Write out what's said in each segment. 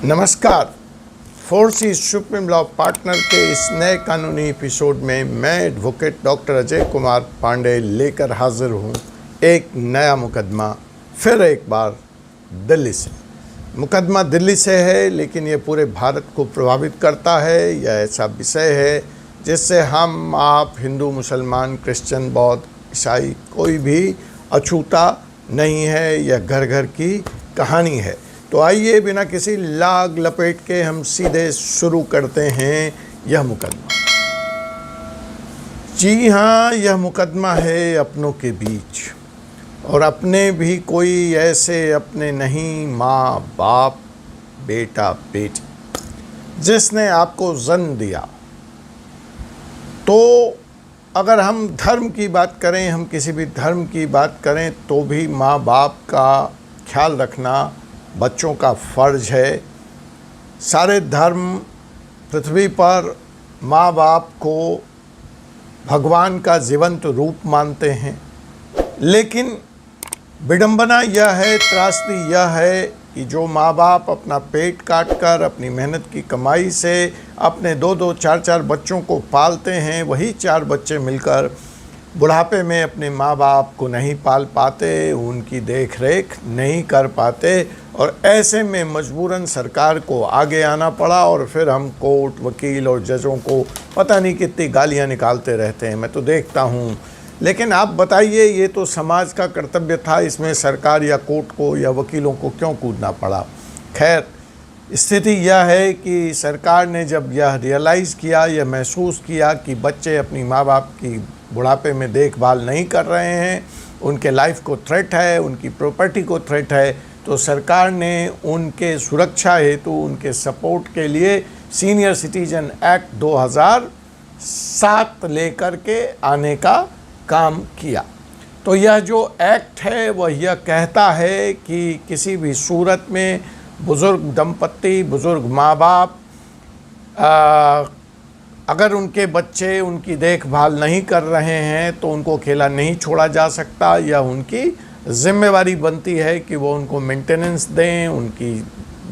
नमस्कार। 4C supreme law partner के इस नए कानूनी एपिसोड में मैं एडवोकेट डॉक्टर अजय कुमार पांडे लेकर हाजिर हूँ एक नया मुकदमा फिर एक बार दिल्ली से। मुकदमा दिल्ली से है, लेकिन ये पूरे भारत को प्रभावित करता है। यह ऐसा विषय है जिससे हम आप हिंदू, मुसलमान, क्रिश्चियन, बौद्ध, ईसाई कोई भी अछूता नहीं है। यह घर घर की कहानी है। तो आइए बिना किसी लाग लपेट के हम सीधे शुरू करते हैं यह मुकदमा। जी हाँ, यह मुकदमा है अपनों के बीच, और अपने भी कोई ऐसे अपने नहीं, माँ बाप, बेटा बेटी जिसने आपको जन्म दिया। तो अगर हम धर्म की बात करें, हम किसी भी धर्म की बात करें, तो भी माँ बाप का ख्याल रखना बच्चों का फ़र्ज है। सारे धर्म पृथ्वी पर माँ बाप को भगवान का जीवंत रूप मानते हैं, लेकिन विडंबना यह है, त्रासदी यह है कि जो माँ बाप अपना पेट काट कर अपनी मेहनत की कमाई से अपने 2-2, 4-4 बच्चों को पालते हैं, वही 4 बच्चे मिलकर बुढ़ापे में अपने माँ बाप को नहीं पाल पाते, उनकी देख रेख नहीं कर पाते, और ऐसे में मजबूरन सरकार को आगे आना पड़ा। और फिर हम कोर्ट, वकील और जजों को पता नहीं कितनी गालियाँ निकालते रहते हैं, मैं तो देखता हूँ। लेकिन आप बताइए, ये तो समाज का कर्तव्य था, इसमें सरकार या कोर्ट को या वकीलों को क्यों कूदना पड़ा? खैर, स्थिति यह है कि सरकार ने जब यह रियलाइज़ किया, यह महसूस किया कि बच्चे अपनी माँ बाप की बुढ़ापे में देखभाल नहीं कर रहे हैं, उनके लाइफ को थ्रेट है, उनकी प्रॉपर्टी को थ्रेट है, तो सरकार ने उनके सुरक्षा हेतु, उनके सपोर्ट के लिए सीनियर सिटीजन एक्ट 2007 लेकर के आने का काम किया। तो यह जो एक्ट है वह यह कहता है कि किसी भी सूरत में बुज़ुर्ग दंपत्ति, बुज़ुर्ग माँ बाप अगर उनके बच्चे उनकी देखभाल नहीं कर रहे हैं तो उनको अकेला नहीं छोड़ा जा सकता। यह उनकी जिम्मेवारी बनती है कि वो उनको मेंटेनेंस दें, उनकी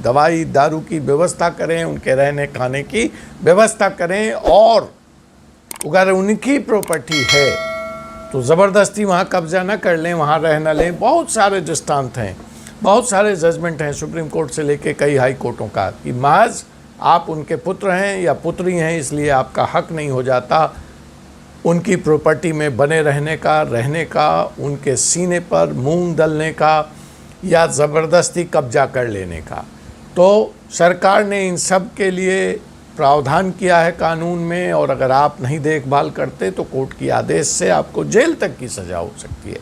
दवाई दारू की व्यवस्था करें, उनके रहने खाने की व्यवस्था करें, और अगर उनकी प्रॉपर्टी है तो ज़बरदस्ती वहाँ कब्जा न कर लें, वहाँ रह न लें। बहुत सारे दृष्टांत हैं, बहुत सारे जजमेंट हैं सुप्रीम कोर्ट से लेके कई हाई कोर्टों का कि महज आप उनके पुत्र हैं या पुत्री हैं, इसलिए आपका हक नहीं हो जाता उनकी प्रॉपर्टी में बने रहने का, उनके सीने पर मूंग दलने का या ज़बरदस्ती कब्जा कर लेने का। तो सरकार ने इन सब के लिए प्रावधान किया है कानून में, और अगर आप नहीं देखभाल करते तो कोर्ट की आदेश से आपको जेल तक की सज़ा हो सकती है।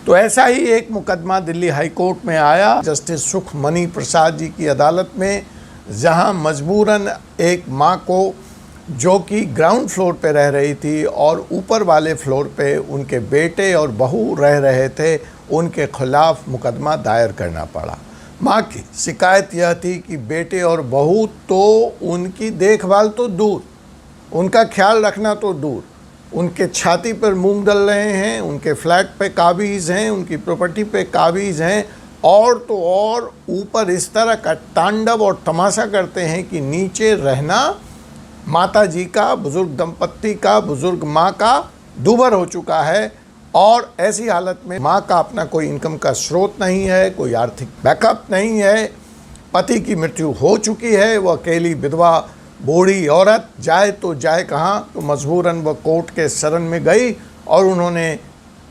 तो ऐसा ही एक मुकदमा दिल्ली हाई कोर्ट में आया जस्टिस सुखमणि प्रसाद जी की अदालत में, जहां मजबूरन एक मां को, जो कि ग्राउंड फ्लोर पे रह रही थी और ऊपर वाले फ्लोर पे उनके बेटे और बहू रह रहे थे, उनके खिलाफ मुकदमा दायर करना पड़ा। मां की शिकायत यह थी कि बेटे और बहू तो उनकी देखभाल तो दूर, उनका ख्याल रखना तो दूर, उनके छाती पर मूंग डल रहे हैं, उनके फ्लैट पे काबिज़ हैं, उनकी प्रॉपर्टी पे काबिज़ हैं, और तो और ऊपर इस तरह का तांडव और तमाशा करते हैं कि नीचे रहना माता जी का, बुज़ुर्ग दंपत्ति का, बुज़ुर्ग माँ का दूभर हो चुका है। और ऐसी हालत में माँ का अपना कोई इनकम का स्रोत नहीं है, कोई आर्थिक बैकअप नहीं है, पति की मृत्यु हो चुकी है, वह अकेली विधवा बूढ़ी औरत जाए तो जाए कहाँ। तो मजबूरन वह कोर्ट के शरण में गई और उन्होंने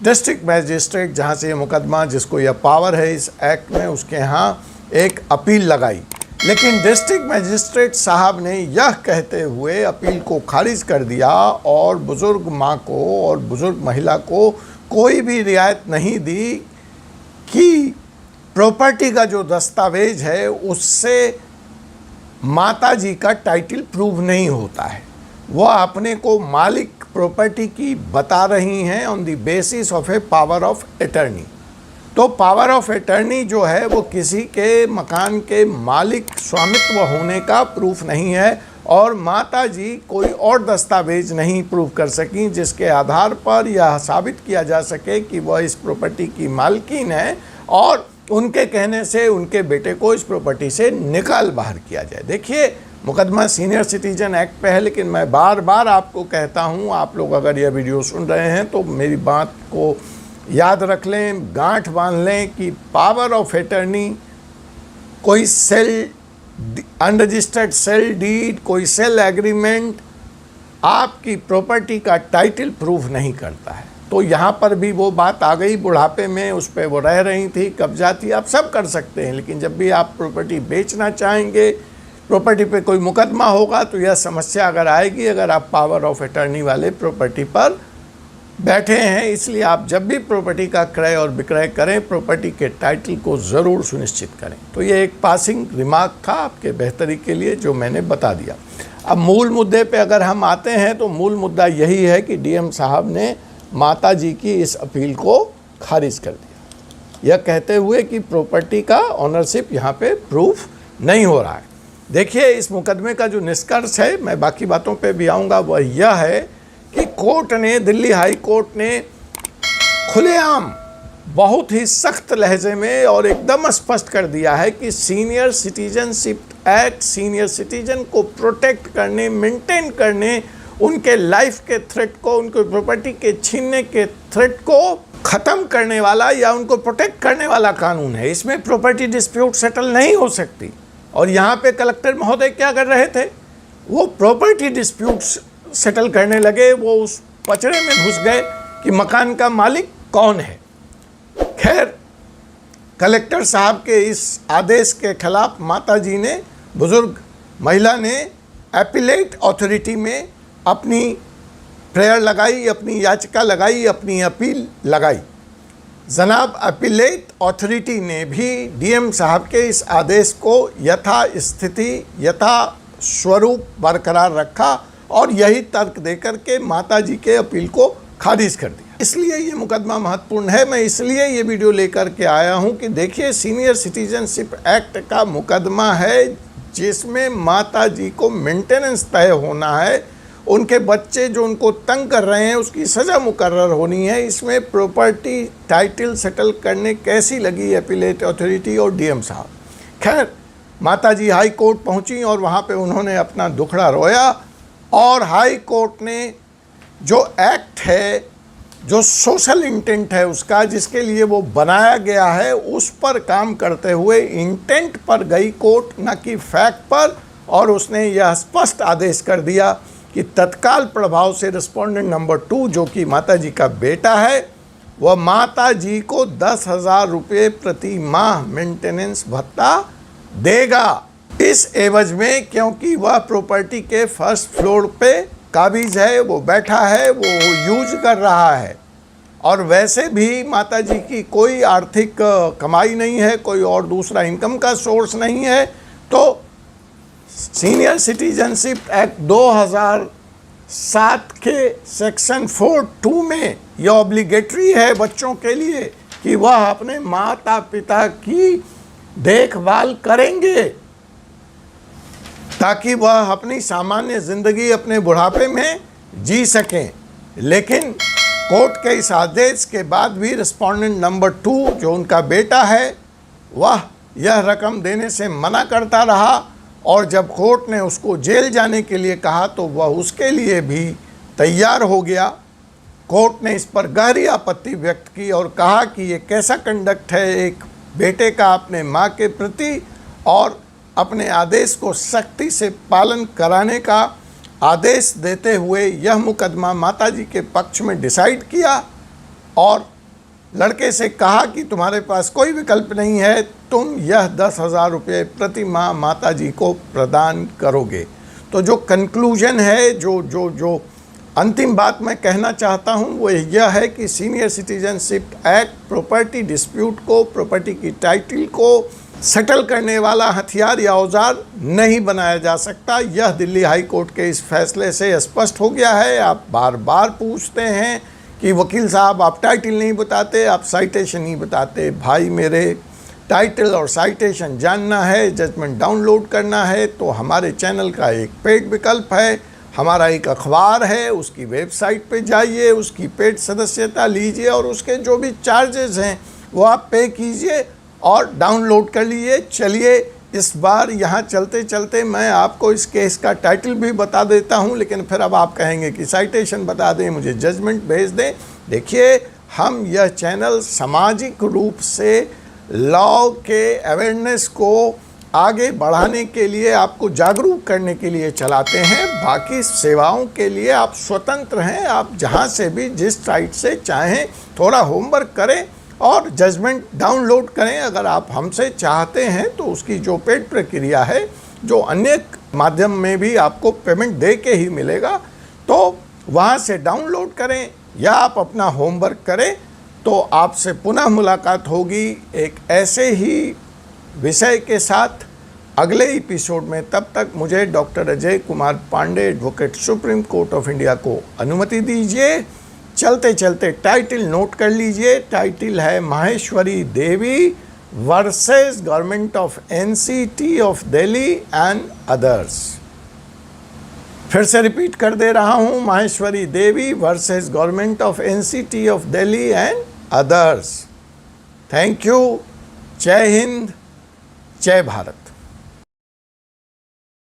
डिस्ट्रिक्ट मैजिस्ट्रेट, जहाँ से ये मुकदमा, जिसको यह पावर है इस एक्ट में, उसके यहाँ एक अपील लगाई। लेकिन डिस्ट्रिक्ट मैजिस्ट्रेट साहब ने यह कहते हुए अपील को खारिज कर दिया और बुज़ुर्ग माँ को और बुज़ुर्ग महिला को कोई भी रियायत नहीं दी कि प्रॉपर्टी का जो दस्तावेज है उससे माता जी का टाइटल प्रूव नहीं होता है। वह अपने को मालिक प्रॉपर्टी की बता रही हैं on the basis of A power of attorney. तो पावर ऑफ अटर्नी जो है वो किसी के मकान के मालिक स्वामित्व होने का प्रूफ नहीं है, और माता जी कोई और दस्तावेज नहीं प्रूव कर सकी जिसके आधार पर यह साबित किया जा सके कि वह इस प्रॉपर्टी की मालकिन है और उनके कहने से उनके बेटे को इस प्रॉपर्टी से निकाल बाहर किया जाए। देखिए, मुकदमा सीनियर सिटीजन एक्ट पे है, लेकिन मैं बार बार आपको कहता हूँ, आप लोग अगर यह वीडियो सुन रहे हैं तो मेरी बात को याद रख लें, गांठ बांध लें कि पावर ऑफ एटर्नी, कोई सेल अनरजिस्टर्ड सेल डीड, कोई सेल एग्रीमेंट आपकी प्रॉपर्टी का टाइटल प्रूफ नहीं करता है। तो यहाँ पर भी वो बात आ गई, बुढ़ापे में उस पर वो रह रही थी, कब्जा थी, आप सब कर सकते हैं, लेकिन जब भी आप प्रॉपर्टी बेचना चाहेंगे, प्रॉपर्टी पे कोई मुकदमा होगा, तो यह समस्या अगर आएगी अगर आप पावर ऑफ अटर्नी वाले प्रॉपर्टी पर बैठे हैं। इसलिए आप जब भी प्रॉपर्टी का क्रय और विक्रय करें, प्रॉपर्टी के टाइटल को ज़रूर सुनिश्चित करें। तो ये एक पासिंग रिमार्क था आपके बेहतरी के लिए जो मैंने बता दिया। अब मूल मुद्दे पे अगर हम आते हैं तो मूल मुद्दा यही है कि डीएम साहब ने माता जी की इस अपील को खारिज कर दिया, यह कहते हुए कि प्रॉपर्टी का ऑनरशिप यहाँ पे प्रूफ नहीं हो रहा है। देखिए, इस मुकदमे का जो निष्कर्ष है, मैं बाकी बातों पे भी आऊँगा, वह यह है कि कोर्ट ने, दिल्ली हाई कोर्ट ने खुलेआम बहुत ही सख्त लहजे में और एकदम स्पष्ट कर दिया है कि senior citizenship act senior citizen को प्रोटेक्ट करने, मेंटेन करने, उनके लाइफ के थ्रेट को, उनके प्रॉपर्टी के छीनने के थ्रेट को ख़त्म करने वाला या उनको प्रोटेक्ट करने वाला कानून है। इसमें प्रॉपर्टी डिस्प्यूट सेटल नहीं हो सकती। और यहाँ पे कलेक्टर महोदय क्या कर रहे थे, वो प्रॉपर्टी डिस्प्यूट सेटल करने लगे, वो उस पचड़े में घुस गए कि मकान का मालिक कौन है। खैर, कलेक्टर साहब के इस आदेश के खिलाफ माता जी ने, बुजुर्ग महिला ने एपीलेट अथॉरिटी में अपनी प्रेयर लगाई, अपनी याचिका लगाई, अपनी अपील लगाई। जनाब अपीलेट अथॉरिटी ने भी डीएम साहब के इस आदेश को यथा स्थिति, यथा स्वरूप बरकरार रखा और यही तर्क देकर के माता जी के अपील को खारिज कर दिया। इसलिए ये मुकदमा महत्वपूर्ण है। मैं इसलिए ये वीडियो लेकर के आया हूँ कि देखिए, सीनियर सिटीजनशिप एक्ट का मुकदमा है जिसमें माता जी को मेंटेनेंस तय होना है, उनके बच्चे जो उनको तंग कर रहे हैं उसकी सज़ा मुकर्रर होनी है। इसमें प्रॉपर्टी टाइटल सेटल करने कैसी लगी अपीलेट अथॉरिटी और डीएम साहब। खैर, माता जी हाई कोर्ट पहुंची और वहां पे उन्होंने अपना दुखड़ा रोया और हाई कोर्ट ने जो एक्ट है, जो सोशल इंटेंट है उसका, जिसके लिए वो बनाया गया है, उस पर काम करते हुए इंटेंट पर गई कोर्ट, न कि फैक्ट पर। और उसने यह स्पष्ट आदेश कर दिया कि तत्काल प्रभाव से रिस्पोंडेंट नंबर 2 जो कि माता जी का बेटा है, वह माता जी को 10,000 रुपये प्रति माह मेंटेनेंस भत्ता देगा। इस एवज में, क्योंकि वह प्रॉपर्टी के फर्स्ट फ्लोर पे काबिज है, वो बैठा है, वो यूज कर रहा है और वैसे भी माता जी की कोई आर्थिक कमाई नहीं है, कोई और दूसरा इनकम का सोर्स नहीं है। तो सीनियर सिटीजनशिप एक्ट 2007 के सेक्शन 4(2) में यह ऑब्लिगेटरी है बच्चों के लिए कि वह अपने माता पिता की देखभाल करेंगे ताकि वह अपनी सामान्य ज़िंदगी अपने बुढ़ापे में जी सकें। लेकिन कोर्ट के इस आदेश के बाद भी रिस्पोंडेंट नंबर 2 जो उनका बेटा है, वह यह रकम देने से मना करता रहा और जब कोर्ट ने उसको जेल जाने के लिए कहा तो वह उसके लिए भी तैयार हो गया। कोर्ट ने इस पर गहरी आपत्ति व्यक्त की और कहा कि ये कैसा कंडक्ट है एक बेटे का अपने माँ के प्रति, और अपने आदेश को सख्ती से पालन कराने का आदेश देते हुए यह मुकदमा माताजी के पक्ष में डिसाइड किया और लड़के से कहा कि तुम्हारे पास कोई विकल्प नहीं है, तुम यह 10,000 रुपये प्रति माह माताजी को प्रदान करोगे। तो जो कंक्लूजन है, जो अंतिम बात मैं कहना चाहता हूं वो यह है कि senior citizenship act property dispute को, प्रॉपर्टी की टाइटल को सेटल करने वाला हथियार या औजार नहीं बनाया जा सकता। यह दिल्ली हाई कोर्ट के इस फैसले से स्पष्ट हो गया है। आप बार बार पूछते हैं कि वकील साहब आप टाइटल नहीं बताते, आप साइटेशन नहीं बताते। भाई मेरे, टाइटल और साइटेशन जानना है, जजमेंट डाउनलोड करना है तो हमारे चैनल का एक पेड विकल्प है, हमारा एक अखबार है, उसकी वेबसाइट पे जाइए, उसकी पेड सदस्यता लीजिए और उसके जो भी चार्जेस हैं वो आप पे कीजिए और डाउनलोड कर लीजिए। चलिए इस बार यहाँ चलते चलते मैं आपको इस केस का टाइटल भी बता देता हूँ, लेकिन फिर अब आप कहेंगे कि साइटेशन बता दें, मुझे जजमेंट भेज दें। देखिए, हम यह चैनल सामाजिक रूप से लॉ के अवेयरनेस को आगे बढ़ाने के लिए, आपको जागरूक करने के लिए चलाते हैं। बाकी सेवाओं के लिए आप स्वतंत्र हैं, आप जहां से भी जिस साइट से चाहें थोड़ा होमवर्क करें और जजमेंट डाउनलोड करें। अगर आप हमसे चाहते हैं तो उसकी जो पेड प्रक्रिया है, जो अन्य माध्यम में भी आपको पेमेंट दे के ही मिलेगा, तो वहां से डाउनलोड करें या आप अपना होमवर्क करें। तो आपसे पुनः मुलाकात होगी एक ऐसे ही विषय के साथ अगले एपिसोड में। तब तक मुझे doctor Ajay Kumar Pandey, advocate, supreme court of India को अनुमति दीजिए। चलते चलते टाइटल नोट कर लीजिए। टाइटल है Maheshwari Devi versus government of NCT of Delhi and others. फिर से रिपीट कर दे रहा हूं, Maheshwari Devi versus government of NCT of Delhi and others. Thank you. जय हिंद, जय भारत।